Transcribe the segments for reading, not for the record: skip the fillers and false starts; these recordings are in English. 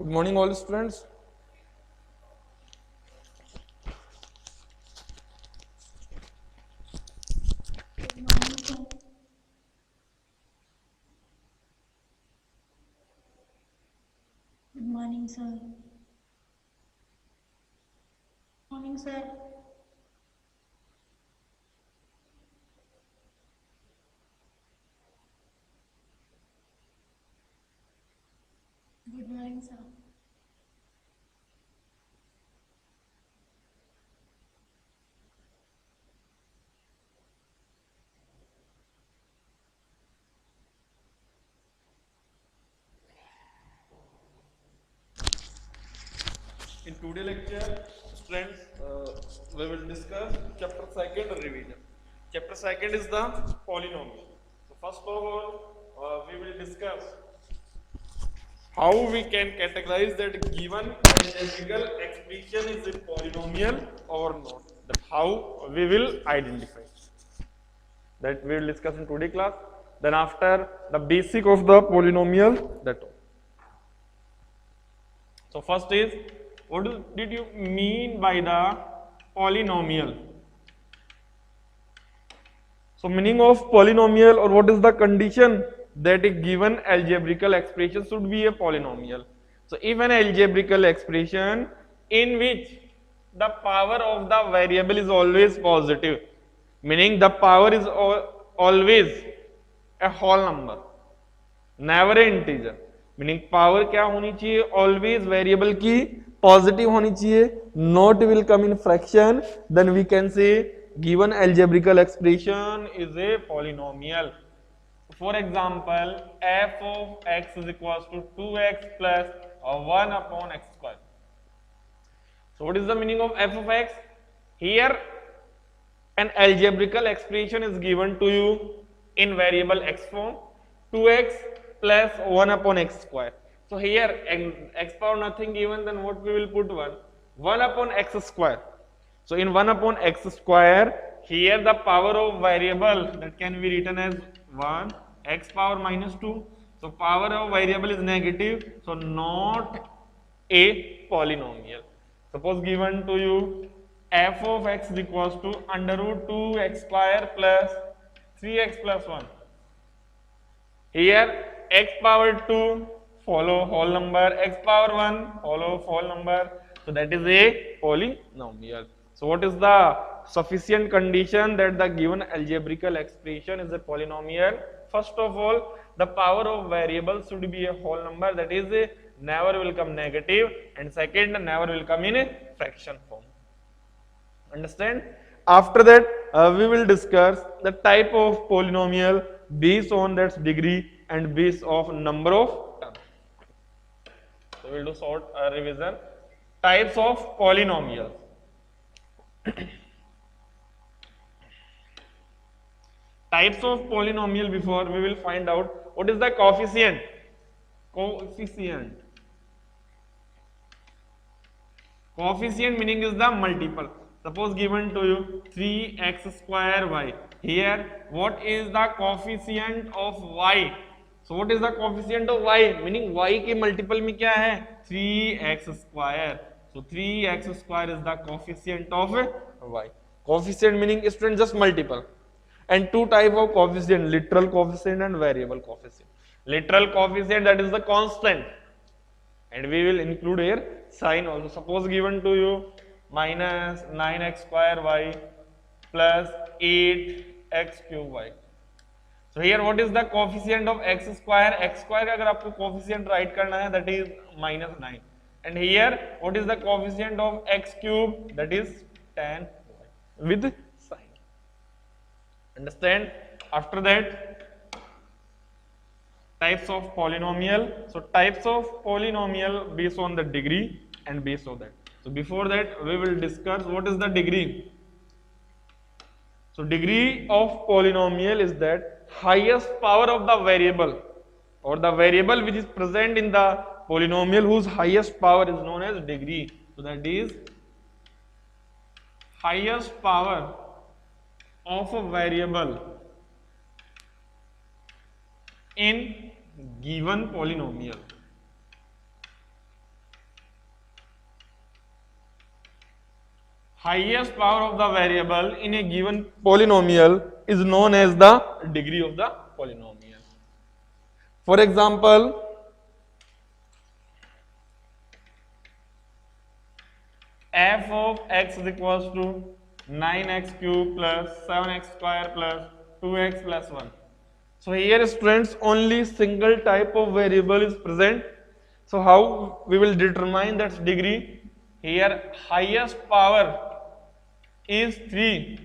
Good morning, all students. Good morning, sir. Good morning, sir. Morning, sir. Good morning, sir. In today's lecture, students, we will discuss chapter second revision. Chapter second is the polynomial. So first of all, we will discuss how we can categorize that given algebraical expression is a polynomial or not. That how we will identify. That we will discuss in today's class. Then after the basic of the polynomial, that all. So first is, did you mean by the polynomial? So meaning of polynomial, or what is the condition that a given algebraical expression should be a polynomial? So if an algebraical expression in which the power of the variable is always positive, meaning the power is always a whole number, never a integer, meaning power क्या होनी चाहिए, always variable की positive होनी चाहिए, not will come in fraction, then we can say given algebraical expression is a polynomial. For example, f of x is equals to 2x plus 1 upon x square. So what is the meaning of f of x? Here an algebraical expression is given to you in variable x form, 2x plus 1 upon x square. So here x power nothing given, then what we will put 1 upon x square. So in 1 upon x square, here the power of variable that can be written as 1, x power minus 2. So power of variable is negative, so not a polynomial. Suppose given to you f of x is equals to under root 2x square plus 3x plus 1. Here x power 2 follow whole number, x power 1 follow whole number. So that is a polynomial. So what is the sufficient condition that the given algebraical expression is a polynomial? First of all, the power of variable should be a whole number, that is never will come negative, and second, never will come in a fraction form. Understand? After that, we will discuss the type of polynomial based on its degree and based of number of terms. So we will do short revision. Types of polynomials. Types of polynomial, before we will find out what is the coefficient. Coefficient. Coefficient meaning is the multiple. Suppose given to you 3x square y. Here, what is the coefficient of y? So what is the coefficient of y? Meaning y के multiple में क्या है? 3x square. So 3x square is the coefficient of y. Coefficient meaning student just multiple. And two type of coefficient, literal coefficient and variable coefficient. Literal coefficient, that is the constant. And we will include here sign also. Suppose given to you minus 9x square y plus 8x cube y. So here what is the coefficient of x square? X square का अगर आपको coefficient write करना है, that is minus 9. And here what is the coefficient of x cube? That is 10 with sign. Understand? After that, types of polynomial. So types of polynomial based on the degree and based on that. So before that, we will discuss what is the degree. So degree of polynomial is that highest power of the variable, or the variable which is present in the polynomial whose highest power is known as degree. So that is highest power of a variable in given polynomial. highest power of the variable in a given polynomial is known as the degree of the polynomial. For example, f of x is equals to 9x cube plus 7x square plus 2x plus 1. So here students, only single type of variable is present. So how we will determine that degree? Here highest power is 3,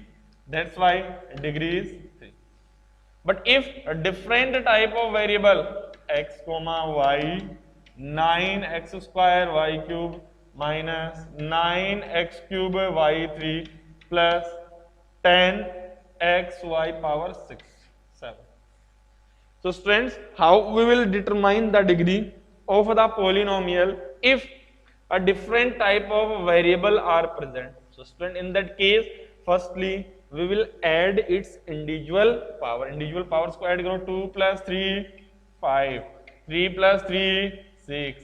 that's why degree is 3. But if a different type of variable x comma y, 9x square y cube minus 9x cube y3 plus 10x y power 6, 7. So students, how we will determine the degree of the polynomial if a different type of variable are present? So student, in that case, firstly we will add its individual power. Individual powers को add करो, 2 plus 3 5, 3 plus 3 6,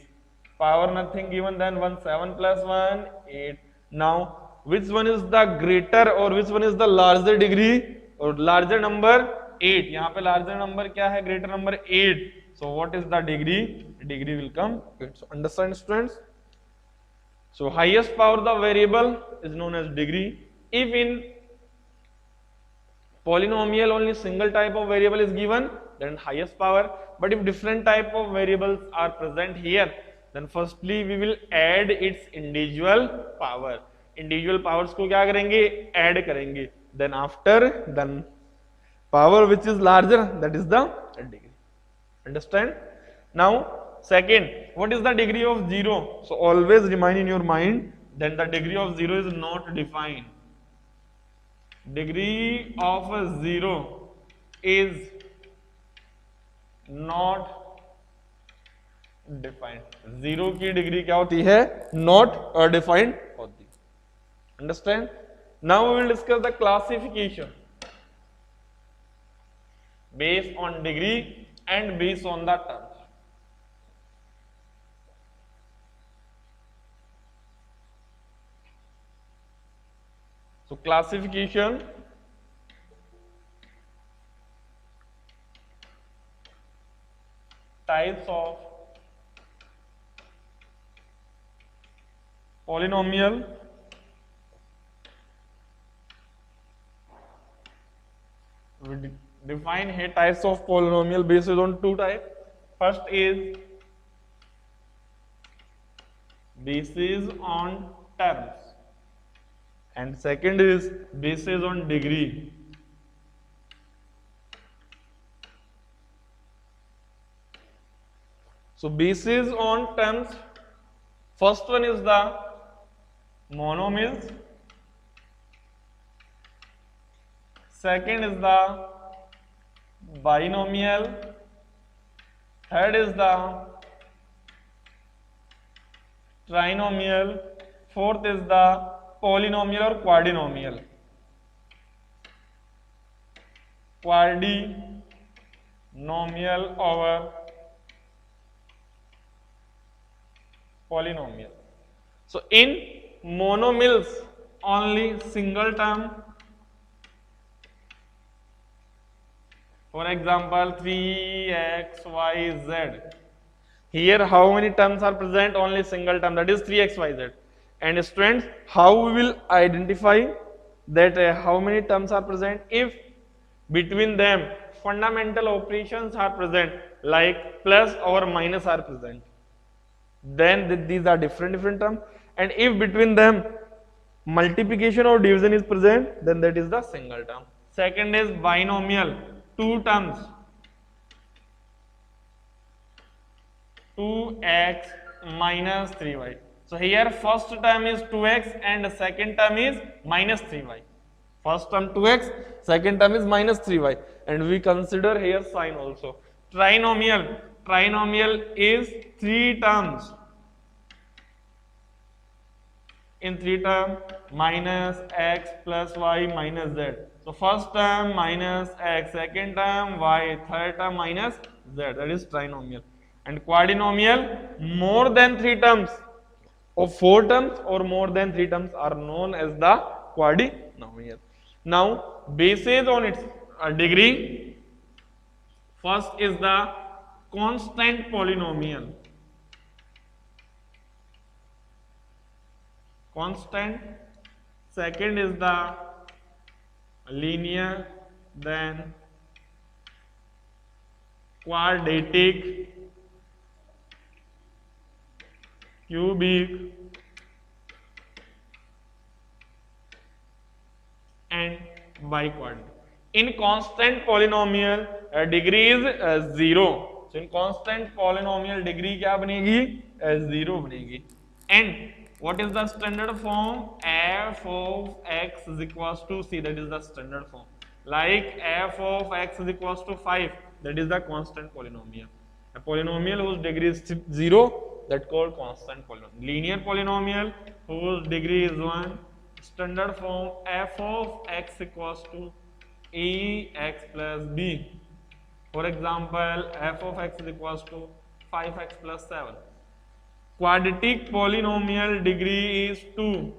power nothing given, then 1 7 plus 1 8. Now which one is the greater or which one is the larger degree or larger number? 8. यहाँ पे larger number क्या है? Greater number 8. So what is the degree? Degree will come 8. So understand students? So highest power of the variable is known as degree. If in polynomial only single type of variable is given, then highest power. But if different type of variables are present here, then firstly we will add its individual power. Individual powers को क्या करेंगे? Add करेंगे. Then after, then power which is larger, that is the degree. Understand? Now second, what is the degree of 0? So always remind in your mind that the degree of 0 is not defined. Degree of 0 is not defined. 0 की degree क्या होती है? Not defined होती. Understand? Now we will discuss the classification based on degree and based on the terms. So classification types of polynomial we define here types of polynomial based on two types. First is basis on terms and second is basis on degree. So basis on terms, first one is the monomials, second is the binomial, third is the trinomial, fourth is the polynomial or quadrinomial. Quadrinomial over polynomial. So in monomials only single term. For example, 3x, y, z. Here how many terms are present? Only single term, that is 3x, y, z. And students, how we will identify that how many terms are present? If between them fundamental operations are present, like plus or minus are present, then these are different terms. And if between them multiplication or division is present, then that is the single term. Second is binomial, two terms, 2x minus 3y. So here first term is 2x and second term is minus 3y. First term 2x, second term is minus 3y, and we consider here sign also. Trinomial, trinomial is three terms. In three term, minus x plus y minus z. So first term minus x, second term y, third term minus z. That is trinomial. And quadrinomial, more than three terms. of 4 terms or more than 3 terms are known as the quadrinomial. Now, basis on its degree, first is the constant polynomial. Constant. Second is the linear, then quadratic, cubic, and biquadratic. In constant polynomial, degree is 0. So in constant polynomial, degree क्या बनेगी? 0 बनेगी. And what is the standard form? F of x is equals to c. That is the standard form. Like f of x is equals to 5. That is the constant polynomial. A polynomial whose degree is 0, that called constant polynomial. Linear polynomial whose degree is 1. Standard form f of x equals to ax plus b. For example, f of x is equals to 5x plus 7. Quadratic polynomial degree is 2.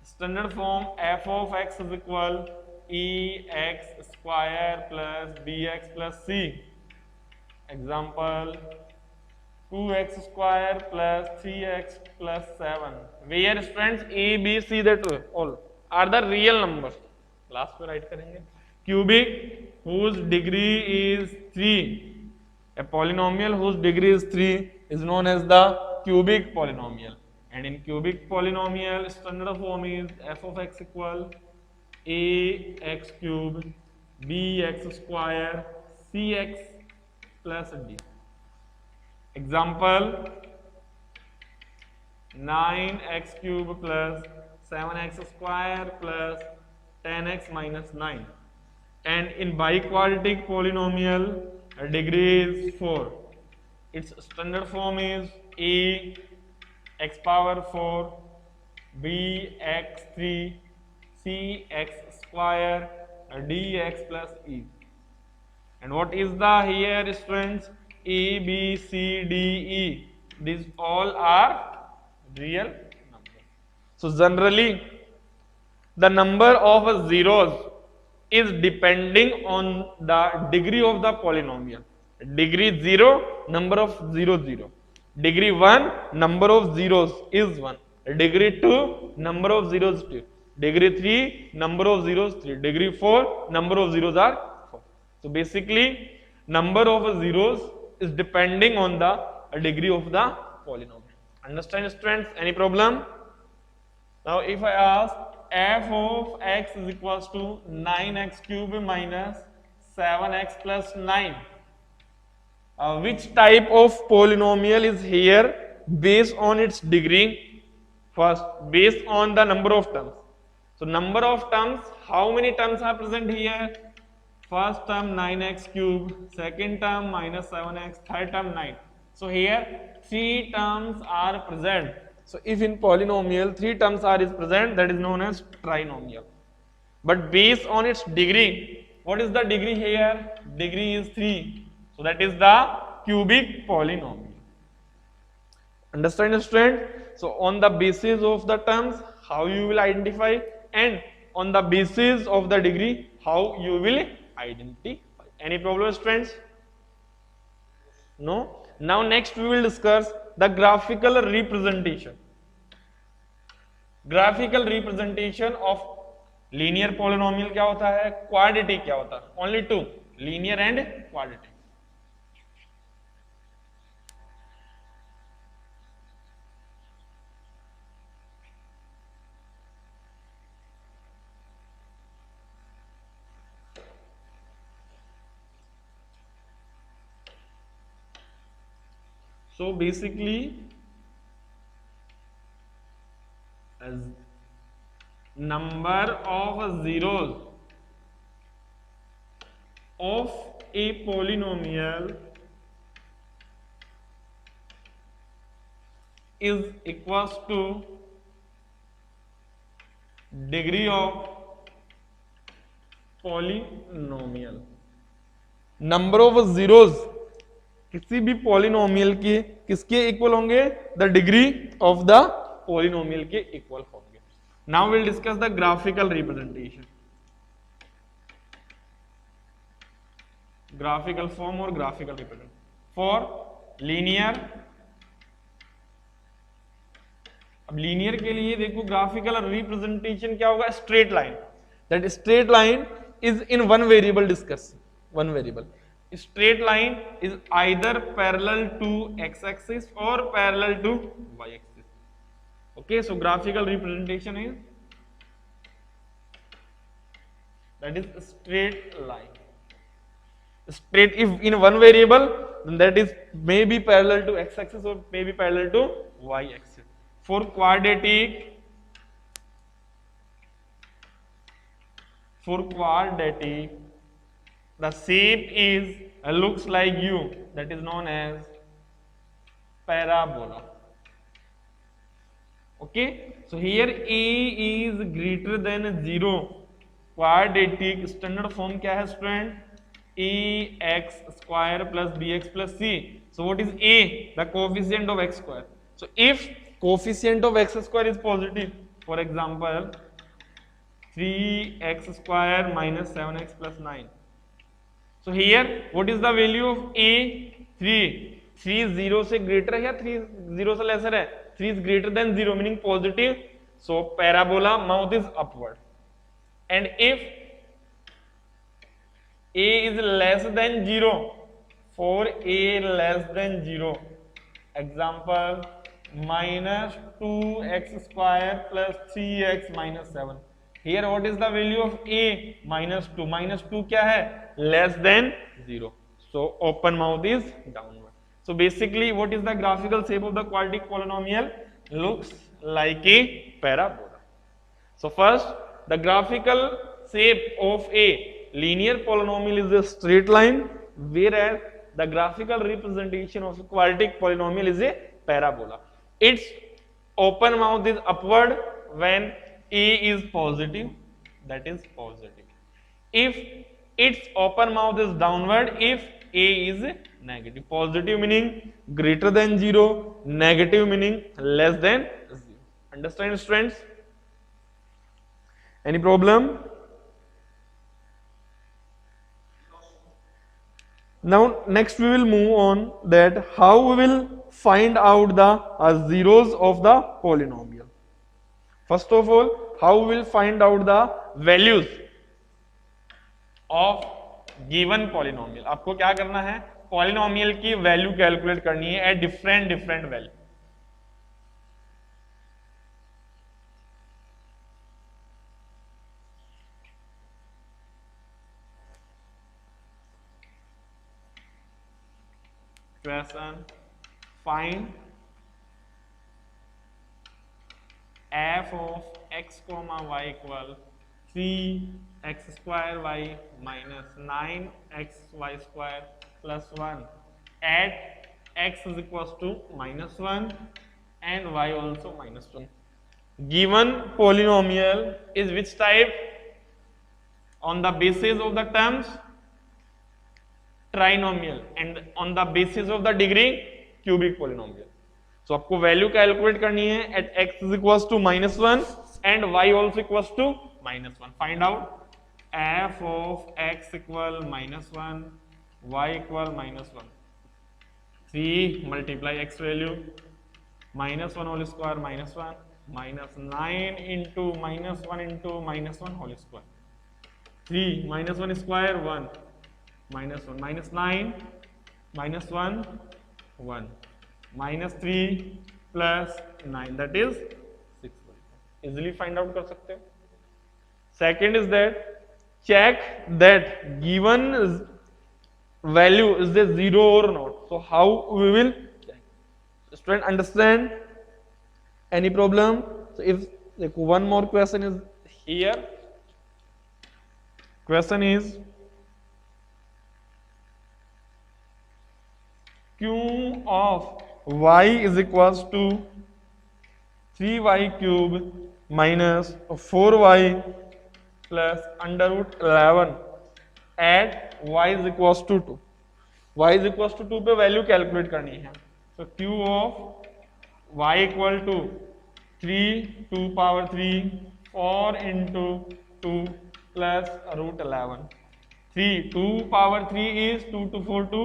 Standard form f of x is equal ex square plus bx plus c. Example, 2x square plus 3x plus 7. Where students a, b, c that all are the real numbers. Last पे write करेंगे. Cubic whose degree is 3. A polynomial whose degree is 3 is known as the cubic polynomial. And in cubic polynomial, standard form is f of x equal ax cube bx square cx plus d. Example, 9x cube plus 7x square plus 10x minus 9. And in biquadratic polynomial, degree is 4. Its standard form is a x power 4 b x 3 c x square dx plus e. And what is the here students? A, B, C, D, E. These all are real numbers. So generally, the number of zeros is depending on the degree of the polynomial. Degree 0, number of 0. Degree 1, number of zeros is 1. Degree 2, number of zeros 2. Degree 3, number of zeros 3. Degree 4, number of zeros are 4. So basically, number of zeros is depending on the degree of the polynomial. Understand students? Any problem? Now if I ask f of x is equals to 9x cube minus 7x plus 9. Which type of polynomial is here based on its degree? First, based on the number of terms. So number of terms, how many terms are present here? First term 9x cube, second term minus 7x, third term 9. So here 3 terms are present. So if in polynomial 3 terms are present, that is known as trinomial. But based on its degree, what is the degree here? Degree is 3. So that is the cubic polynomial. Understand student? So on the basis of the terms, how you will identify, and on the basis of the degree, how you will identify. Any problem students? No? Now next we will discuss the graphical representation. Graphical representation of linear polynomial क्या होता है, quadratic क्या होता है? Only two, linear and quadratic. So basically, as number of zeros of a polynomial is equals to degree of polynomial. Number of zeros किसी भी polynomial के किसके इक्वल होंगे? The degree of the polynomial के equal होंगे. Now will discuss the graphical representation. Graphical form और graphical representation for linear. अब linear के लिए देखो ग्राफिकल रिप्रेजेंटेशन क्या होगा? Straight line. That straight line is in one variable. Discuss one variable. Straight line is either parallel to x-axis or parallel to y-axis. Okay, so graphical representation is that is straight line. Straight if in one variable, then that is may be parallel to x-axis or may be parallel to y-axis. For quadratic, the shape is looks like U, that is known as parabola. Okay, so here A is greater than 0. Quadratic standard form क्या है student? ax square plus bx plus c. So what is A? The coefficient of x square. So if coefficient of x square is positive, for example 3x square minus 7x plus 9. So here what is the value of A? 3. 3 0 से greater है या 3 0 से lesser है? 3 is greater than 0 meaning positive. So parabola mouth is upward. And if A is less than 0, for A less than 0, example minus 2x square plus 3x minus 7. Here what is the value of A? minus 2. Minus 2 क्या है? Less than 0. So open mouth is downward. So basically what is the graphical shape of the quadratic polynomial? Looks like a parabola. So first, the graphical shape of a linear polynomial is a straight line, whereas the graphical representation of a quadratic polynomial is a parabola. Its open mouth is upward when A is positive, that is positive. If its open mouth is downward if A is negative. Positive meaning greater than 0, negative meaning less than 0. Understand, students? Any problem? Now next we will move on that how we will find out the zeros of the polynomial. First of all, how we will find out the values of given polynomial. आपको क्या करना है? Polynomial की value calculate करनी है at different value. Question: find f of x comma y equal 3x square y minus 9xy square plus 1 at x is equals to minus 1 and y also minus 1. Given polynomial is which type? On the basis of the terms, trinomial, and on the basis of the degree, cubic polynomial. So आपको value calculate करनी है eight x is equals to minus 1 and y also equals to minus 1. Find out f of x equal minus 1, y equal minus 1. 3 multiply x value minus 1 whole square minus 1 minus 9 into minus 1 into minus 1 whole square. 3 minus 1 square 1 minus 1 minus 9 minus 1 1 minus 3 plus 9 that is 6. Easily find out कर सकते हो. Second is that check that given value is the 0 or not. So how we will check? Student, understand? Any problem? So if like one more question is here. Question is q of y is equals to 3y cube minus 4y plus under root 11 at y is equals to 2. y is equal to 2 पे value calculate करनी है। तो q of y equal to 3 2 power 3 4 into 2 plus root 11। 3 2 power 3 is 2 to 4 to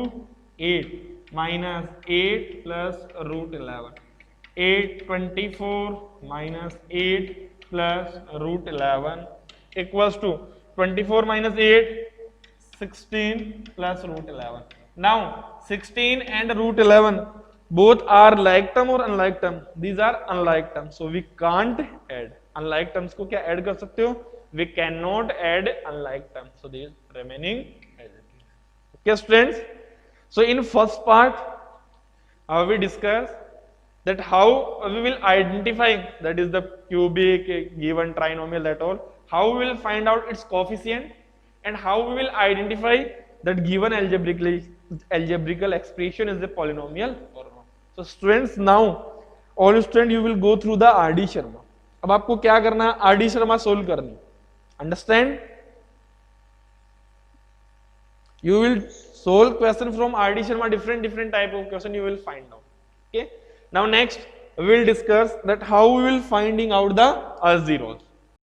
8 minus 8 plus root 11। 8 24 minus 8 plus root 11 equals to 24 minus 8 16 plus root 11। Now 16 and root 11 both are like term or unlike term? These are unlike terms, so we can't add। unlike terms को क्या add कर सकते हो? We cannot add unlike terms, so these remaining as it is। Okay students, so in first part we discuss that how we will identify, that is the cubic given trinomial, that all, how we will find out its coefficient and how we will identify that given algebraical expression is a polynomial or not। So students, now all students you will go through the RD Sharma। अब आपको क्या करना है? RD Sharma solve करनी। Understand? You will solve question from RD Sharma, different type of question you will find out। Okay, now next we will discuss that how we will finding out the zeros।